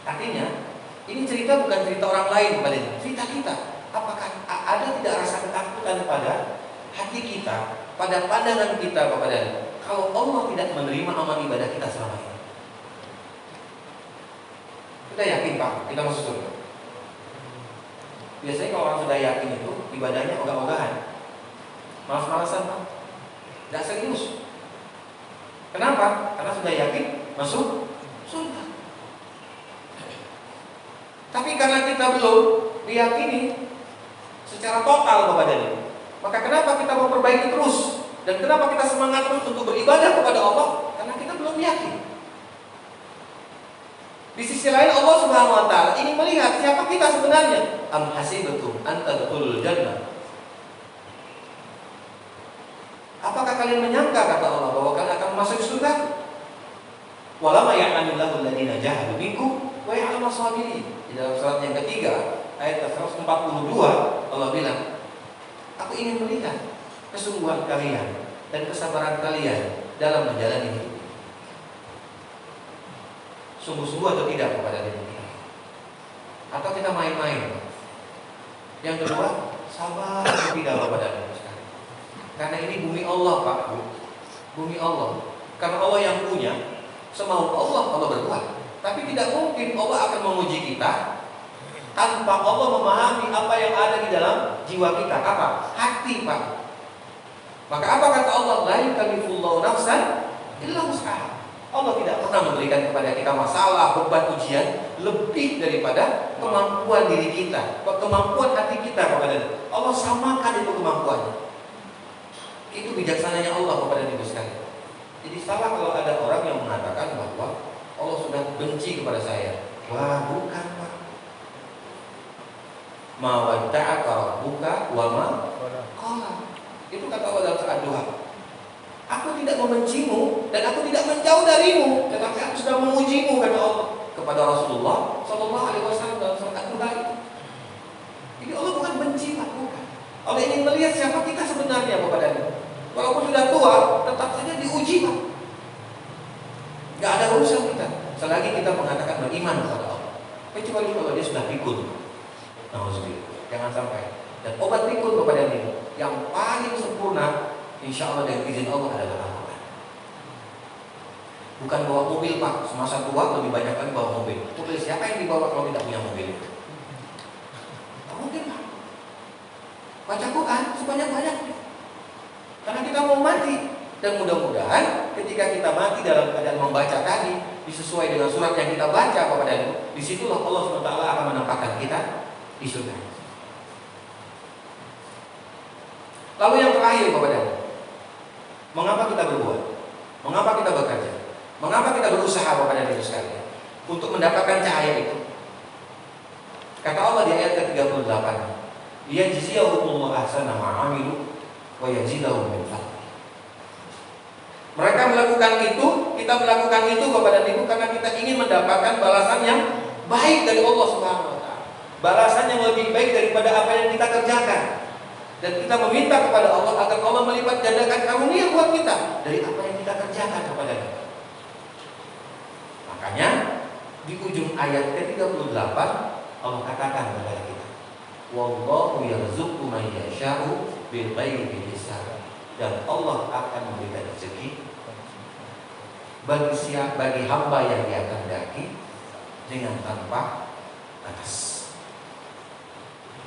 Artinya, ini cerita bukan cerita orang lain kepada kita, cerita kita. Apakah ada tidak rasa ketakutan pada hati kita, pada pandangan kita kepada kalau Allah tidak menerima amal ibadah kita selama ini? Kita yakin Pak, kita masuk surga. Biasanya kalau orang sudah yakin itu ibadahnya ogah-ogahan, malas-malasan Pak, tidak serius. Kenapa? Karena sudah yakin masuk surga. Tapi karena kita belum diyakini secara total kepada Dia, maka kenapa kita mau perbaiki terus? Dan kenapa kita semangat terus untuk beribadah kepada Allah? Karena kita belum yakin. Di sisi lain Allah Subhanahu wa taala ingin melihat siapa kita sebenarnya. Am hasibtum an tadkhulul jannah. kalian menyangka, kata Allah, bahwa kalian akan masuk surga? Walama ya'lamillahu alladziina jahadu minkum wa ya'lamu as-sabirin. Di dalam surat yang ketiga, ayat 142, Allah bilang, aku ingin melihat kesungguhan kalian dan kesabaran kalian dalam menjalani hidup. Sungguh-sungguh atau tidak kepada diri kita? Atau kita main-main? Yang kedua, sabar atau tidak kepada diri kita? Karena ini bumi Allah, Pak, Bu. Bumi Allah. Karena Allah yang punya, semau Allah berbuat. Tapi tidak mungkin Allah akan menguji kita tanpa Allah memahami apa yang ada di dalam jiwa kita. Apa? Hati, Pak. Maka apa kata Allah? La yukallifullahu nafsan illa wus'aha. Allah tidak pernah memberikan kepada kita masalah, beban, ujian lebih daripada kemampuan diri kita, kemampuan hati kita kepada Allah. Samakan itu kemampuannya. Itu bijaksananya Allah kepada diri sekalian. Jadi salah kalau ada orang yang mengatakan bahwa Allah sudah benci kepada saya. Wah, bukan, Pak. Ma wadda'aka rabbuka wa ma qala. Itu kata Allah dalam surat Duha. Aku tidak membencimu dan aku tidak menjauh darimu, tetapi aku sudah mengujimu, kata Allah kepada Rasulullah Sallallahu Alaihi Wasallam dalam surat Duha itu. Jadi Allah bukan benci, Pak, bukan. Allah ingin melihat siapa kita sebenarnya kepadanya. Walaupun sudah tua, tetap saja diuji, Pak. Gak ada urusan kita selagi kita mengatakan beriman kepada Allah. Kecuali kalau dia sudah pikun. Nauzubillah. Jangan sampai. Dan obat pikun kepada diri yang paling sempurna, insya Allah dengan izin Allah, adalah Al-Quran. Bukan bawa mobil, Pak. Semasa tua lebih banyak lagi bawa mobil. Mobil siapa yang dibawa kalau tidak punya mobil? Tak mungkin, Pak. Baca Quran sebanyak-banyaknya. Karena kita mau mati. Dan mudah-mudahan ketika kita mati dalam keadaan membaca tadi disesuai dengan surat yang kita baca kepada itu, disitulah Allah SWT akan menempatkan kita di surga. Lalu yang terakhir kepada Allah, mengapa kita berbuat? Mengapa kita bekerja? Mengapa kita berusaha kepada diri sekalian untuk mendapatkan cahaya itu? Kata Allah di ayat ke-38, liyajziyahumullahu ahsana ma 'amilu wa yazidahum min fadlihi. Mereka melakukan itu, kita melakukan itu kepada diri karena kita ingin mendapatkan balasan yang baik dari Allah Subhanahu wa taala. Balasan yang lebih baik daripada apa yang kita kerjakan. Dan kita meminta kepada Allah agar Allah melipat gandakan karunia buat kita dari apa yang kita kerjakan kepada kita. Makanya di ujung ayat ke-38 Allah katakan kepada kita, wallahu yarzuqu man yasha'u bil ghairi hisab. Dan Allah akan memberikan rezeki bagi hamba yang Dia kehendaki dengan tanpa batas.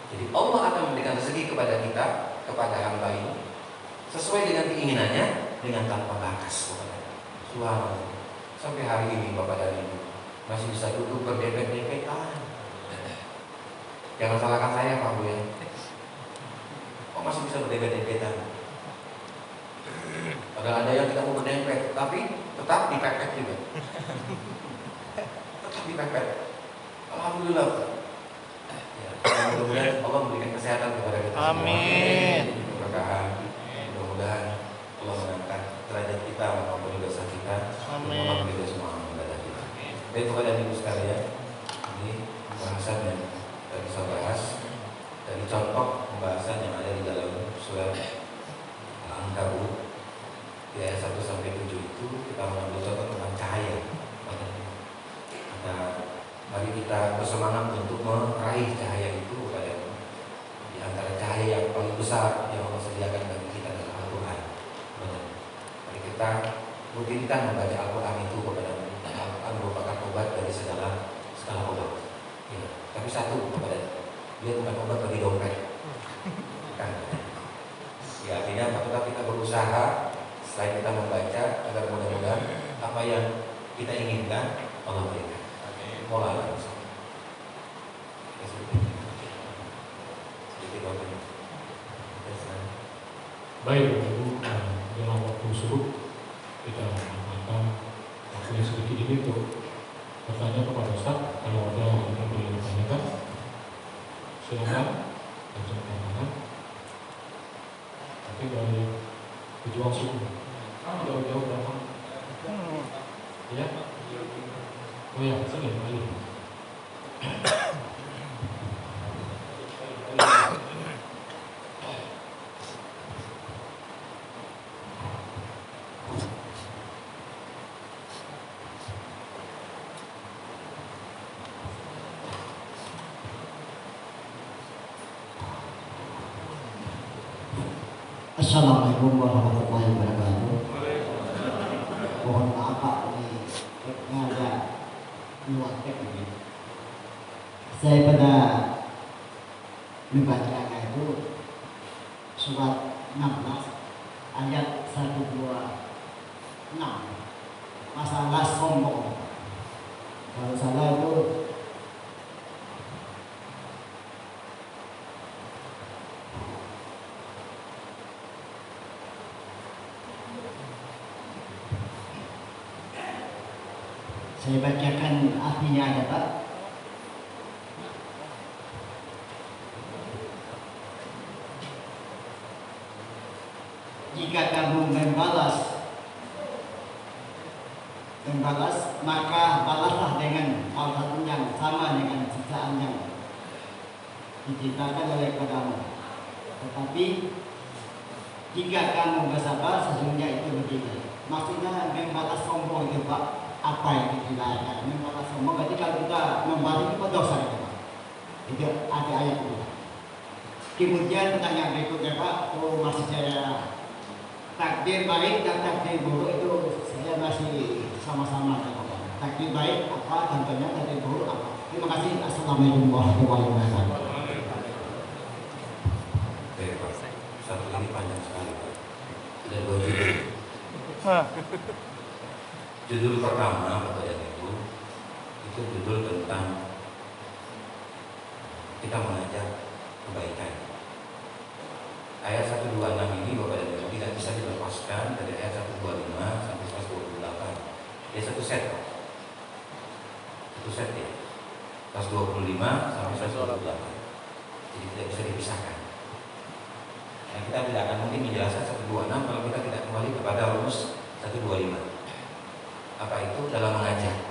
Jadi Allah akan memberikan rezeki kepada kita, kepada hamba ini sesuai dengan keinginannya, dengan tanpa batas. Subhanallah. Sampai hari ini Bapak dan Ibu masih bisa duduk berdempet-dempetan. Jangan salahkan saya, Pak Bu, ya. Kok masih bisa berdempet-dempetan? Padahal ada yang tidak mau berdempet, tapi tetap dipepet juga. Tetap dipepet. Alhamdulillah. Ya, mudah-mudahan Allah memberikan kesehatan kepada kita. Amin. Mudah-mudahan Allah mengangkat derajat kita maupun dosa kita. Amin. Allah memberikan semua ibadah kita. Baik kepada ibu sekalian, ini pembahasan yang kita bisa bahas dari contoh pembahasan yang ada di dalam surat Al-Ankabut. Di ayat 1 sampai 7 itu kita mengambil contoh tentang cahaya. Nah, mari kita bersemangat untuk meraih cahaya itu kepada di antara cahaya yang paling besar yang Allah sediakan bagi kita adalah Al-Quran. Mari kita rutinkan membaca Al-Quran itu kepada Al-Quran merupakan obat dari segala obat. Ya, tapi satu kepada dia bukan obat bagi dompet. Kan? Ya, artinya patutlah kita berusaha selain kita membaca agar mudah-mudahan apa yang kita inginkan Allah berikan. Mola baik, Ibu, dalam waktu tersebut kita menggunakan waktu yang sedikit ini untuk bertanya kepada Ustaz. Kalau ada yang boleh ditanyakan, silakan dan tangan. Tapi dari pejuang suku. Oh ya, saya kembali. Assalamualaikum warahmatullahi wabarakatuh. Mohon maaf Pak, ini ada luar ini. Saya pada membaca itu surat 16 ayat 126 masalah sombong. Kalau salah itu saya bacakan artinya ada Pak. Jika kamu membalas, maka balaslah dengan hal satu yang sama dengan siksaan yang diciptakan oleh padamu. Tetapi jika kamu bersabar, sesungguhnya itu begini. Maksudnya membalas sombong itu Pak. Apa yang ditilaikan membalas sombong? Berarti kalau kita membalas itu dosa itu Pak. Itu ada ayat itu. Kemudian pertanyaan berikutnya Pak, itu masih saya takdir baik dan takdir buruk itu saya masih sama-sama Pak. Takdir baik apa contohnya, takdir buruk apa? Terima kasih. Assalamualaikum warahmatullahi wabarakatuh. Baik Pak, satu ini panjang sekali Pak. Ada 2 judul. Judul pertama Bapak dan Ibu itu judul tentang kita mengajak kebaikan. Ayat 126 ini Bapak dan Ibu tidak bisa dilepaskan dari ayat 125 sampai 128. Dia satu set Pak. Satu set ya. 125 sampai 128. Jadi tidak bisa dipisahkan. Nah, kita tidak akan mungkin menjelaskan 126 kalau kita tidak kembali kepada rumus 125. Apa itu? Dalam mengajak.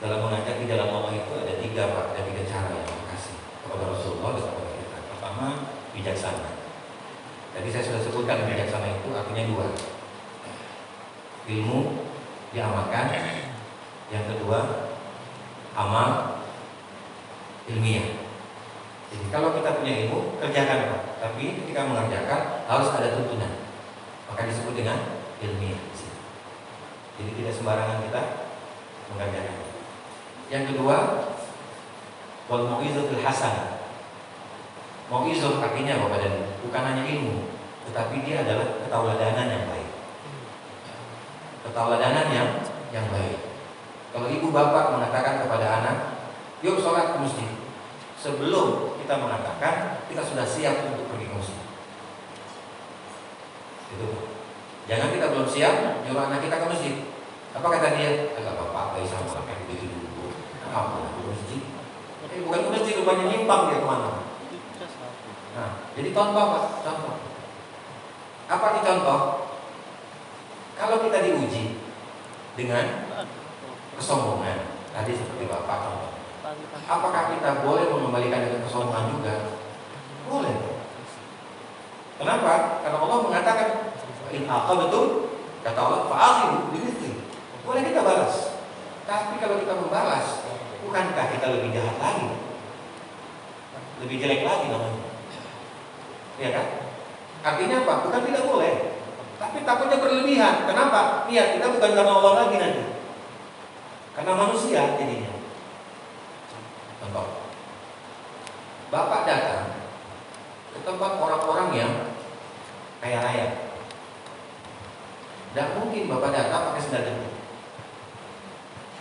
Dalam mengajak di dalam Allah itu ada 3 Pak, ada 3 cara yang dikasih kepada Rasulullah dan kepada kita. Pertama, bijaksana. Tadi saya sudah sebutkan bijaksana itu artinya 2. Ilmu diamalkan. Yang kedua, amal ilmiah. Jadi kalau kita punya ilmu, kerjakan Pak. Tapi ketika mengerjakan harus ada tuntunan. Maka disebut dengan ilmiah. Jadi tidak sembarangan kita mengerjakan. Yang kedua, wal mau'izatul hasanah. Mau'izah artinya Bapak dan Ibu, bukan hanya ilmu, tetapi dia adalah ketauladanan yang baik. Ketauladanan yang baik. Kalau ibu bapak mengatakan kepada anak, yuk sholat ke masjid, sebelum kita mengatakan, kita sudah siap untuk pergi ke masjid. Itu. Jangan kita belum siap nyuruh anak kita ke masjid. Apa kata dia? Agak bapak, baik sama pakai begitu dulu. Apa ke masjid? Bukan ke masjid, rupanya nyimpang dia kemana? Nah, jadi contoh Pak, contoh. Apa nih contoh? Kalau kita diuji dengan kesombongan, tadi seperti bapak contoh. Apakah kita boleh mengembalikan dengan kesombongan juga? Boleh. Kenapa? Karena Allah mengatakan in betul, kata Allah fa'akhiru bimithli. Boleh kita balas. Tapi kalau kita membalas, bukankah kita lebih jahat lagi? Lebih jelek lagi namanya. Ya kan? Artinya apa? Bukan tidak boleh, tapi takutnya berlebihan. Kenapa? Iya, kita bukan karena Allah lagi nanti. Karena manusia jadinya. Contoh. Bapak datang ke tempat orang-orang yang kaya raya. Tidak mungkin Bapak datang pakai sandal jepit.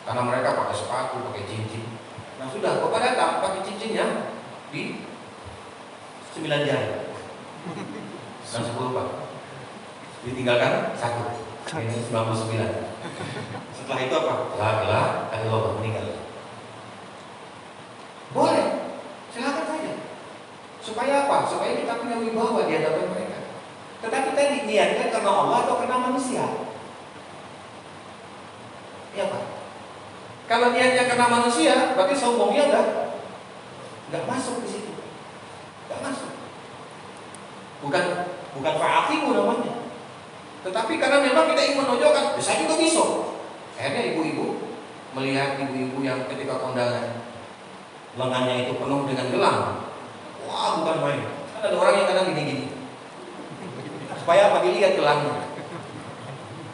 Karena mereka pakai sepatu, pakai cincin. Nah sudah, Bapak datang pakai cincinnya di 9 jari dan 10 Pak. Ditinggalkan 1. Ini 99. Setelah itu apa? La ilaha meninggal. Boleh, silakan saja. Supaya apa? Supaya kita punya wibawa di hadapan mereka. Tetapi tadi niatnya karena Allah atau karena manusia? Iya Pak. Kalau niatnya karena manusia, berarti sombongnya nggak masuk di situ, nggak masuk. Bukan fa'akimu namanya. Tetapi karena memang kita ingin menonjolkan, saya juga bisa. Akhirnya ibu-ibu melihat ibu-ibu yang ketika kondangan lengannya itu penuh dengan gelang. Wah, bukan main. Kan ada orang yang kadang gini-gini. Supaya apa? Dilihat gelangnya.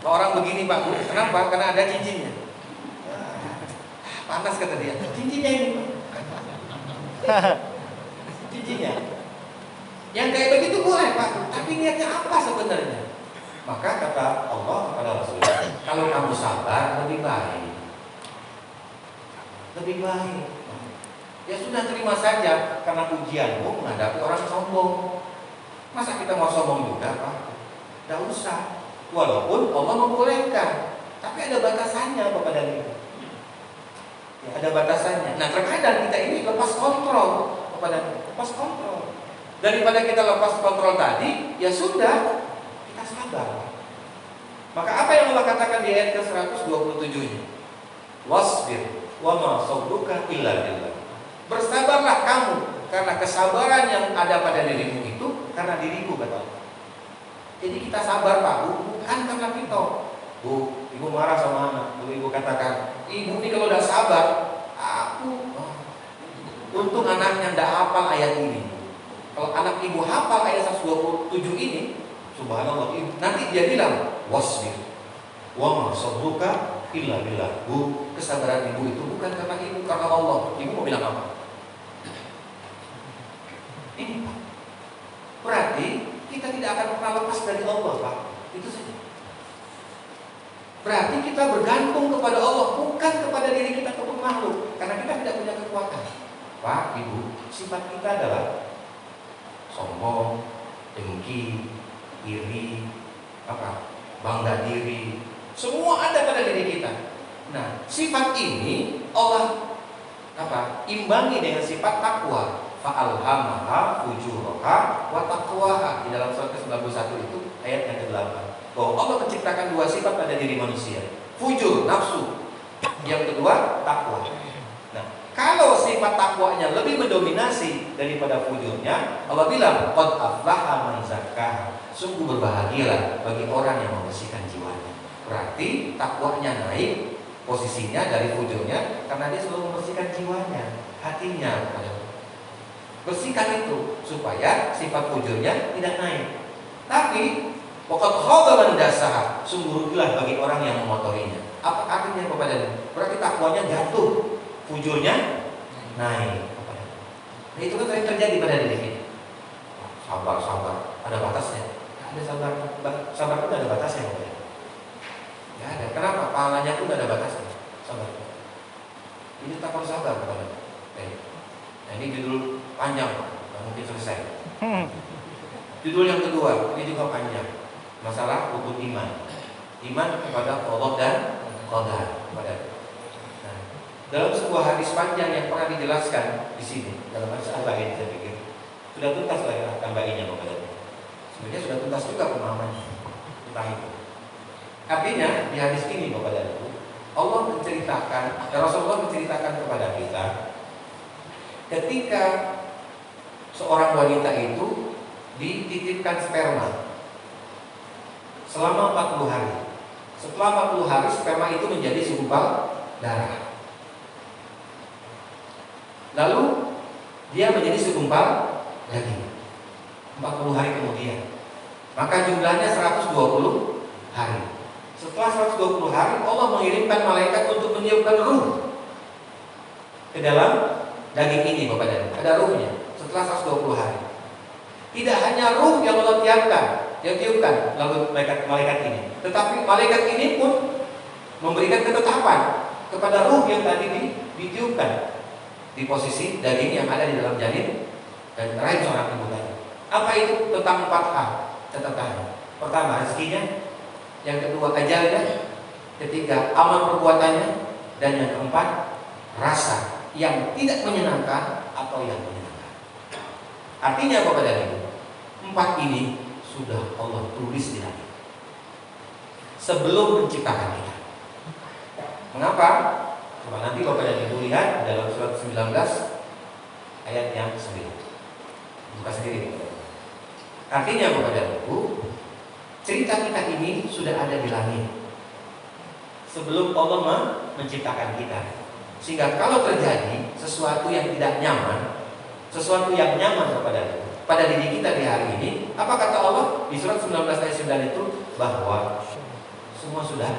Orang begini Pak, kenapa? Karena ada cincinnya. Panas kata dia. Cincinnya ini Pak. Cincinnya. Yang kayak begitu boleh Pak, tapi niatnya apa sebenarnya? Maka kata Allah kepada Rasulullah, kalau kamu sabar lebih baik. Lebih baik. Ya sudah, terima saja, karena ujianmu menghadapi orang sombong. Masa kita mau sombong juga Pak? Tidak usah. Walaupun Allah membolehkan, tapi ada batasannya Bapak dan Ibu. Ya, ada batasannya. Nah, terkadang kita ini lepas kontrol, Bapak dan Ibu, lepas kontrol. Daripada kita lepas kontrol tadi, ya sudah, kita sabar. Maka apa yang Allah katakan di ayat ke-127-nya? Wasbir wa ma sabruka illa billah. Bersabarlah kamu, karena kesabaran yang ada pada dirimu itu karena diriku, kata Allah. Jadi kita sabar Pak Bu, bukan karena kita. Bu, ibu marah sama anak. Ibu katakan, ibu ini kalau udah sabar, untung anaknya tidak hafal ayat ini. Kalau anak ibu hafal ayat 127 ini, subhanallah, nanti dia bilang wasbir wa ma sabruka illa billah. Bu, kesabaran ibu itu bukan karena ibu, karena Allah. Ibu mau bilang apa? Ini Pak. Berarti kita tidak akan pernah lepas dari Allah Pak. Itu saja. Berarti kita bergantung kepada Allah, bukan kepada diri kita ataupun makhluk, karena kita tidak punya kekuatan. Pak, Ibu, sifat kita adalah sombong, dengki, iri, bangga diri. Semua ada pada diri kita. Nah, sifat ini Allah imbangi dengan sifat takwa. Fa'alhamaha fujuraha wa taqwaha. Di dalam surat ke-91 itu ayat yang ke-8. Bahwa Allah menciptakan dua sifat pada diri manusia. Fujur, nafsu. Yang kedua, takwa. Nah, kalau sifat takwanya lebih mendominasi daripada fujurnya, Allah bilang, qad aflaha man zakkaha. Sungguh berbahagialah bagi orang yang membersihkan jiwanya. Berarti takwanya naik posisinya dari fujurnya karena dia selalu membersihkan jiwanya, hatinya. Bersihkan itu supaya sifat fujurnya tidak naik. Tapi waqad khaba man dasaha, sungguh rugilah bagi orang yang memotorinya. Apa artinya kepada dia? Berarti takwanya jatuh, fujurnya naik. Nah, itu kan sering terjadi pada diri kita. Sabar, ada batasnya. Ada sabar pun ada batasnya. Ya ada. Kenapa? Pahalanya pun ada batasnya. Sabar. Ini tak perlu sabar kepada. Nah, ini judul panjang, nggak mungkin selesai. Judul yang kedua, ini juga panjang. Masalah rukun iman. Iman kepada Allah dan qadar. Nah, dalam sebuah hadis panjang yang pernah dijelaskan di sini, dalam hadis Arba'in, saya pikir sudah tuntas lah ya tambahnya kepada. Sebenarnya sudah tuntas juga pemahamannya tentang itu. Artinya di hadis ini Bapak dan Ibu, Allah menceritakan, Rasulullah menceritakan kepada kita ketika seorang wanita itu dititipkan sperma selama 40 hari. Setelah 40 hari sperma itu menjadi segumpal darah. Lalu dia menjadi segumpal daging 40 hari kemudian. Maka jumlahnya 120 hari. Setelah 120 hari Allah mengirimkan malaikat untuk meniupkan ruh ke dalam daging ini Bapak dan Ibu. Ada ruhnya setelah 120 hari. Tidak hanya ruh yang Allah tiupkan lalu malaikat ini, tetapi malaikat ini pun memberikan ketetapan kepada ruh yang tadi ditiupkan di posisi daging yang ada di dalam janin dan rahim seorang ibu tadi. Apa itu? Tentang 4 hal catatannya. Pertama, rezekinya. Yang kedua, ajalnya. Ketiga, amal perbuatannya. Dan yang keempat, rasa yang tidak menyenangkan atau yang menyenangkan. Artinya Bapak dan Ibu, 4 ini sudah Allah tulis di langit sebelum menciptakan kita. Mengapa? Coba nanti Bapak dan Ibu lihat dalam surat 19 ayat yang 9. Buka sendiri. Artinya Bapak dan Ibu, cerita kita ini sudah ada di langit sebelum Allah menciptakan kita. Sehingga kalau terjadi sesuatu yang tidak nyaman, sesuatu yang nyaman pada diri kita di hari ini, apa kata Allah di surat 19 ayat 9 itu? Bahwa semua sudah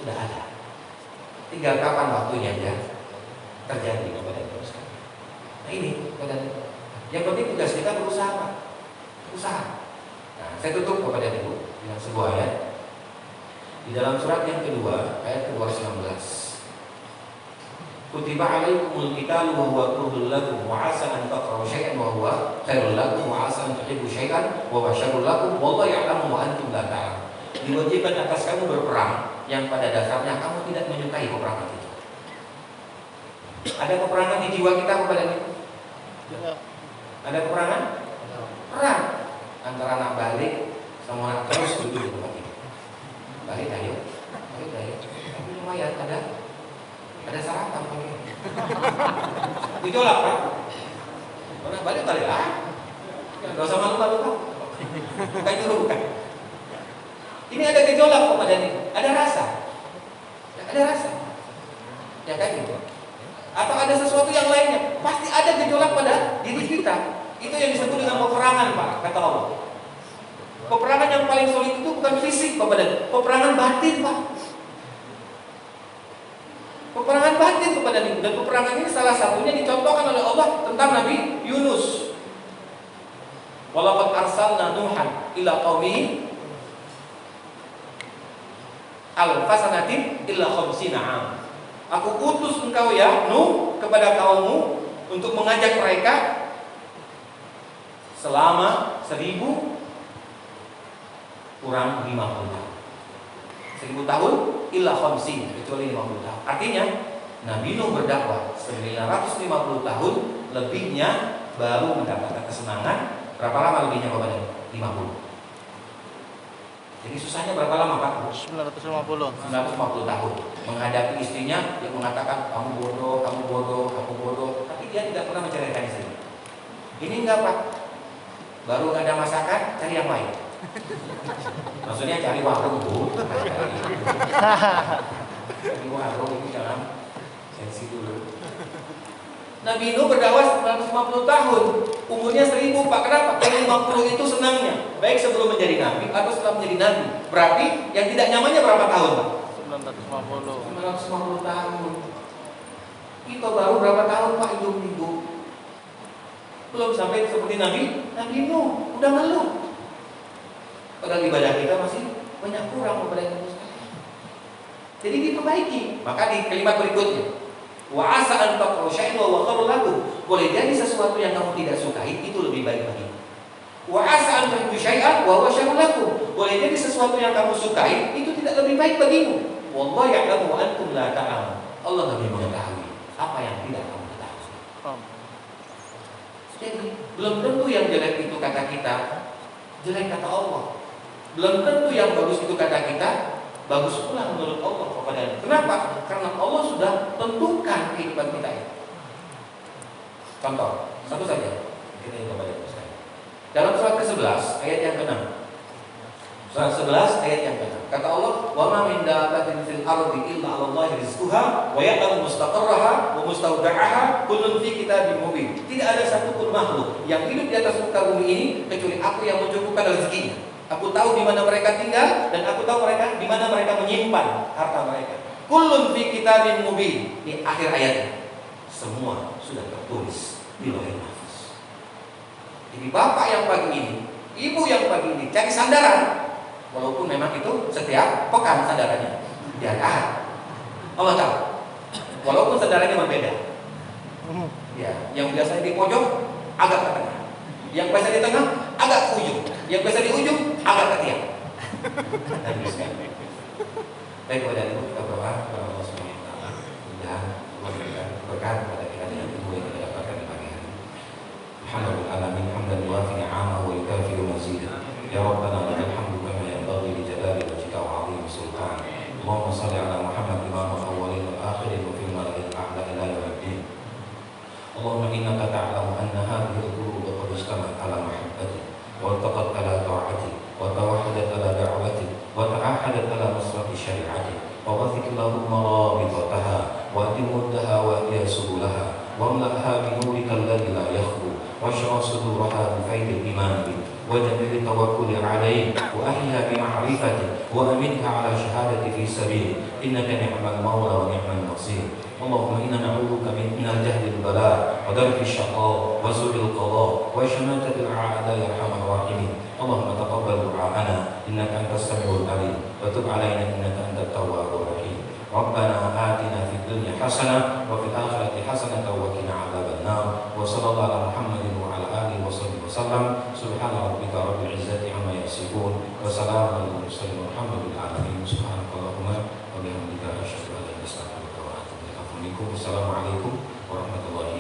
ada. Tinggal kapan waktunya ya terjadi kepada kita sekalian. Nah ini yang penting tugas kita berusaha Pak. Usaha. Nah, saya tutup kepada Ibu dengan sebuah ayat di dalam surat yang kedua ayat kedua 19. Kutiba alaikumul qitalu wa huwa kurhul lakum wa 'asa an takrahu syai'an wa huwa khairul lakum wa 'asa an tuhibbu syai'an wa huwa syarrul lakum wallahu ya'lamu wa antum la ta'lamun. Diwajibkan atas kamu berperang yang pada dasarnya kamu tidak menyukai peperangan itu. Ada peperangan di jiwa kita kepada itu? Ada peperangan? Perang antara anak balik sama anak terus duduk di tempat ini. Balik ayo. Tapi lumayan ada sarapan pakai. Gejolak Pak. Mana balik lah. Enggak usah malu-malu Pak. Bukan dulu bukan. Ini ada gejolak kepada ini. Ada rasa. Ya kan gitu. Atau ada sesuatu yang lainnya. Pasti ada gejolak pada diri kita. Itu yang disebut dengan peperangan Pak, kata Allah. Peperangan yang paling sulit itu bukan fisik Bapak dan peperangan batin Pak. Peperangan batin kepada Nabi. Dan peperangan ini salah satunya dicontohkan oleh Allah tentang Nabi Yunus. Walaqad arsalna Nuhan ila qaumihi alfasanatin illa khamsina am. Aku utus engkau ya Nuh kepada kaummu untuk mengajak mereka selama 1000 kurang 50 tahun. 1000 tahun illa khamsin, kecuali 50 tahun. Artinya Nabi Nuh berdakwah 950 tahun, lebihnya baru mendapatkan kesenangan. Berapa lama lebihnya Bapak? 50. Jadi susahnya berapa lama Pak? 950 tahun menghadapi istrinya yang mengatakan kamu bodoh, tapi dia tidak pernah menceraikan istri. Ini enggak Pak, baru ada masakan, cari yang lain. Maksudnya cari warung Bu. Cari warung ini jangan sensi dulu. Nabi Nuh berdakwah 950 tahun, umurnya 1000 Pak. Kenapa? Yang 50 itu senangnya, baik sebelum menjadi Nabi atau setelah menjadi Nabi. Berarti yang tidak nyamannya berapa tahun Pak? 950 tahun. Kita baru berapa tahun Pak hidup? Belum sampai seperti Nabi Nuh, udah ngeluh. Padahal ibadah kita masih banyak kurang kepada yang sekalian. Jadi diperbaiki. Maka di kalimat berikutnya, wa asa an takrahu syai'an wa huwa khairul lakum. Boleh jadi sesuatu yang kamu tidak sukai itu lebih baik bagimu. Wa asa an tuhibbu syai'an wa huwa syarrul lakum. Boleh jadi sesuatu yang kamu sukai itu tidak lebih baik bagimu. Wallahu ya'lamu wa antum la ta'lamun. Allah lebih mengetahui apa yang tidak kamu ketahui. Jadi belum tentu yang jelek itu kata kita, jelek kata Allah. Belum tentu yang bagus itu kata kita, bagus pula menurut Allah kepadanya. Kenapa? Karena Allah sudah tentukan kehidupan kita ini. Contoh, satu saja. Kita yang kepada kita. Dalam surat ke-11 ayat yang ke-6. Surat 11 ayat yang ke-6. Kata Allah, "Wa ma min dabbatin fil ardi illa 'ala Allahi rizquha wa ya'lamu mustaqarraha wa mustawda'aha kullun fi kitabim mubin." Tidak ada satupun makhluk yang hidup di atas muka bumi ini kecuali Aku yang mencukupkan rezekinya. Aku tahu di mana mereka tinggal dan aku tahu mereka di mana mereka menyimpan harta mereka. Kullun fi kitabim mubin. Di akhir ayatnya. Semua sudah tertulis di Lauhul Mahfuz. Jadi bapak yang pagi ini, ibu yang pagi ini cari sandaran, walaupun memang itu setiap pekan sandarannya. Ya kan? Allah tahu. Walaupun sandarannya berbeda. Ya, yang biasa di pojok agak ke tengah. Yang biasa di tengah agak ke ujung. Yang biasa di ujung agak ke tiang. Baik kepada ibu kita berdoa kepada Allah Subhanahu wa taala. Mudah-mudahan Allah memberikan berkah kepada kita dengan ilmu yang kita dapatkan di pagi hari. Alhamdulillah alamin hamdan yuafi ni'amahu wa yukafi'u mazidah. Ya Rabbana lakal hamdu kama yanbaghi li jalali wajhika wa 'azimi sultanik. Allahumma shalli ala Muhammad imam al-awwalin wal akhirin wa fil malaa'ikati اللهم إنك تعلم أن هذه القلوب قد اجتمعت على محبتك والتقت على طاعتك وتوحدت على دعوتك وتعاهدت على نصرة شريعتك ووثق اللهم رابطتها وأتم مدها وأهدها سبلها واملأها بنورك الذي لا يخبو واشرح صدورها بفيض الإيمان بك وجميل التوكل عليك وأحيها بمعرفتك وأمتها على شهادة في سبيلك إنك نعم المولى ونعم النصير اللهم إنا نعوذ بك من الجهل البلاء ودرك الشقاء وسوء القضاء وشماتة الأعداء يا أرحم الراحمين اللهم تقبل دعاءنا إنك أنت السميع العليم وتب علينا إنك أنت التواب الرحيم ربنا آتنا في الدنيا حسنة وفي الآخرة حسنة وقنا عذاب النار وصلى الله على محمد وعلى آله وصحبه وسلم سبحان ربك رب العزة عما يصفون وسلام على المرسلين والحمد لله العالمين سبحانك اللهم وبحمدك أشهد أن لا إله إلا أنت أستغفرك وأتوب إليك. Assalamualaikum warahmatullahi